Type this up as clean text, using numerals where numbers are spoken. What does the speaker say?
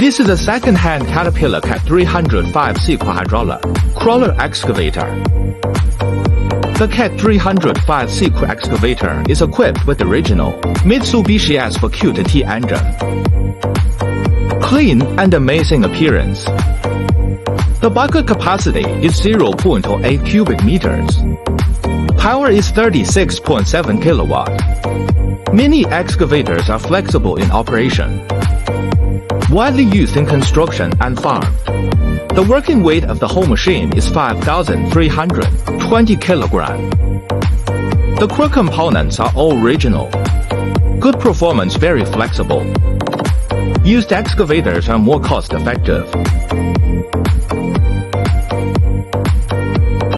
This is a second-hand Caterpillar CAT305C quadroller crawler excavator. The CAT305C excavator is equipped with the original Mitsubishi S4CAT engine. Clean and amazing appearance. The bucket capacity is 0.08 cubic meters. Power is 36.7 kilowatt. Mini excavators are flexible in operation. Widely used in construction and farm. The working weight of the whole machine is 5,320 kilograms. The core components are all original. Good performance, very flexible. Used excavators are more cost-effective.